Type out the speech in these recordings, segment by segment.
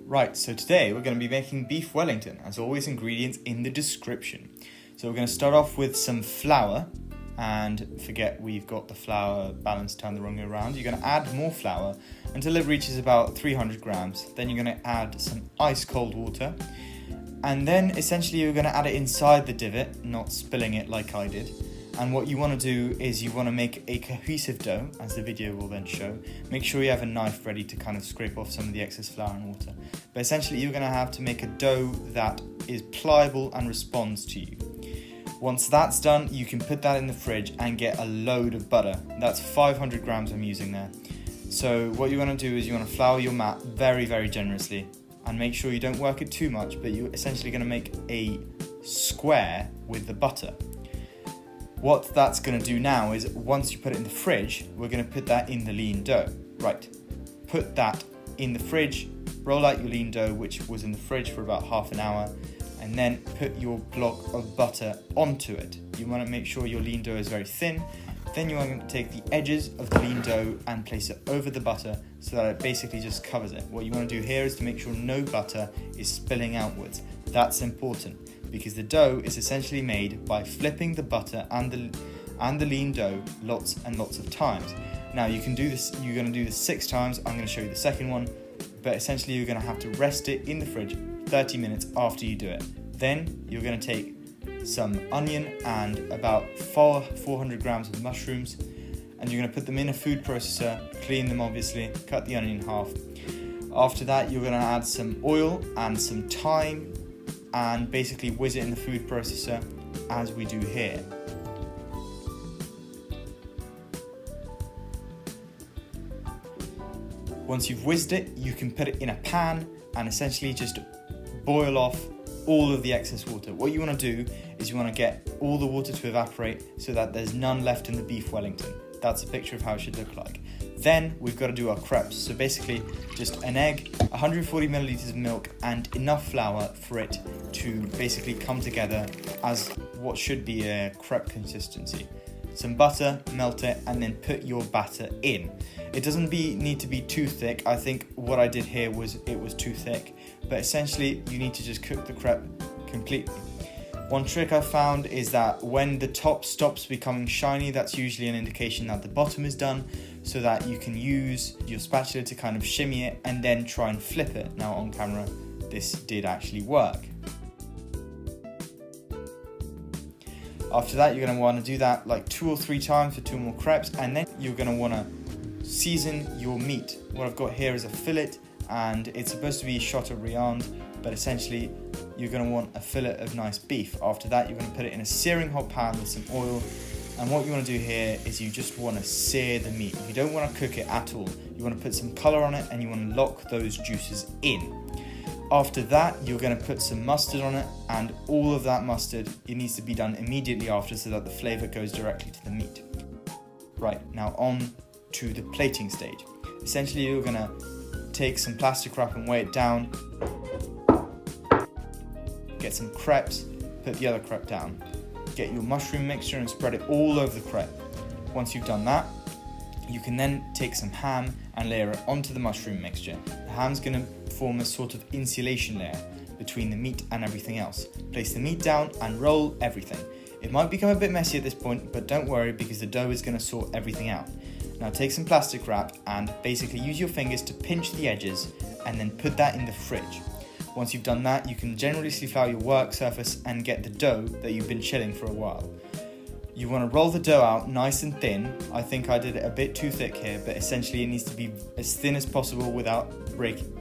Right, so today we're going to be making beef Wellington, as always ingredients in the description. So we're going to start off with some flour, and forget we've got the flour balance turned the wrong way around. You're going to add more flour until it reaches about 300 grams. Then you're going to add some ice cold water, and then essentially you're going to add it inside the divot, not spilling it like I did. And what you want to do is you want to make a cohesive dough, as the video will then show. Make sure you have a knife ready to kind of scrape off some of the excess flour and water. But essentially you're going to have to make a dough that is pliable and responds to you. Once that's done, you can put that in the fridge and get a load of butter. That's 500 grams I'm using there. So what you want to do is you want to flour your mat very, very generously. And make sure you don't work it too much, but you're essentially going to make a square with the butter. What that's going to do now is, once you put it in the fridge, we're going to put that in the lean dough. Right, put that in the fridge, roll out your lean dough, which was in the fridge for about half an hour, and then put your block of butter onto it. You want to make sure your lean dough is very thin. Then you want to take the edges of the lean dough and place it over the butter so that it basically just covers it. What you want to do here is to make sure no butter is spilling outwards. That's important, because the dough is essentially made by flipping the butter and the lean dough lots and lots of times. Now you can do this, you're going to do this 6 times, I'm going to show you the second one, but essentially you're going to have to rest it in the fridge 30 minutes after you do it. Then you're going to take some onion and about 400 grams of mushrooms, and you're going to put them in a food processor, clean them obviously, cut the onion in half. After that you're going to add some oil and some thyme, and basically whiz it in the food processor as we do here. Once you've whizzed it, you can put it in a pan and essentially just boil off all of the excess water. What you want to do is you want to get all the water to evaporate so that there's none left in the beef Wellington. That's a picture of how it should look like. Then we've got to do our crepes. So basically just an egg, 140 milliliters of milk, and enough flour for it to basically come together as what should be a crepe consistency. Some butter, melt it, and then put your batter in. It doesn't need to be too thick. I think what I did here was it was too thick, but essentially you need to just cook the crepe completely. One trick I found is that when the top stops becoming shiny, that's usually an indication that the bottom is done, so that you can use your spatula to kind of shimmy it and then try and flip it. Now on camera, this did actually work. After that, you're going to want to do that like 2 or 3 times for 2 more crepes, and then you're going to want to season your meat. What I've got here is a fillet, and it's supposed to be Chateaubriand, but essentially you're going to want a fillet of nice beef. After that, you're going to put it in a searing hot pan with some oil, and what you want to do here is you just want to sear the meat. You don't want to cook it at all. You want to put some colour on it, and you want to lock those juices in. After that, you're going to put some mustard on it, and all of that mustard, it needs to be done immediately after so that the flavour goes directly to the meat. Right, now on to the plating stage. Essentially, you're going to take some plastic wrap and weigh it down. Get some crepes, put the other crepe down. Get your mushroom mixture and spread it all over the crepe. Once you've done that, you can then take some ham and layer it onto the mushroom mixture. The ham's going to form a sort of insulation layer between the meat and everything else. Place the meat down and roll everything. It might become a bit messy at this point, but don't worry, because the dough is going to sort everything out. Now take some plastic wrap and basically use your fingers to pinch the edges and then put that in the fridge. Once you've done that, you can generously flour your work surface and get the dough that you've been chilling for a while. You want to roll the dough out nice and thin. I think I did it a bit too thick here, but essentially it needs to be as thin as possible without breaking.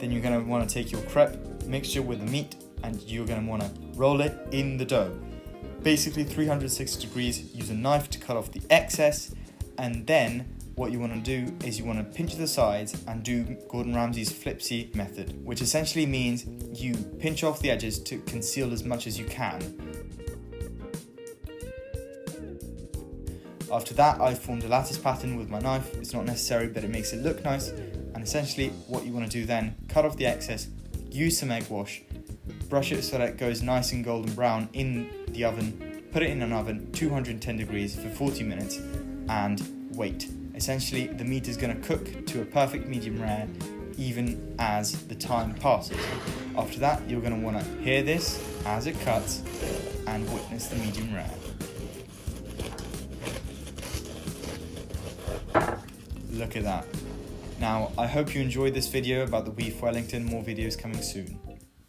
Then you're going to want to take your crepe mixture with the meat and you're going to want to roll it in the dough. Basically 360 degrees, use a knife to cut off the excess, and then what you want to do is you want to pinch the sides and do Gordon Ramsay's flipsy method, which essentially means you pinch off the edges to conceal as much as you can. After that, I formed a lattice pattern with my knife. It's not necessary, but it makes it look nice. And essentially what you want to do then, cut off the excess, use some egg wash, brush it so that it goes nice and golden brown in the oven, put it in an oven, 210 degrees for 40 minutes, and wait. Essentially, the meat is going to cook to a perfect medium rare even as the time passes. After that, you're going to want to hear this as it cuts and witness the medium rare. Look at that. Now, I hope you enjoyed this video about the beef Wellington. More videos coming soon.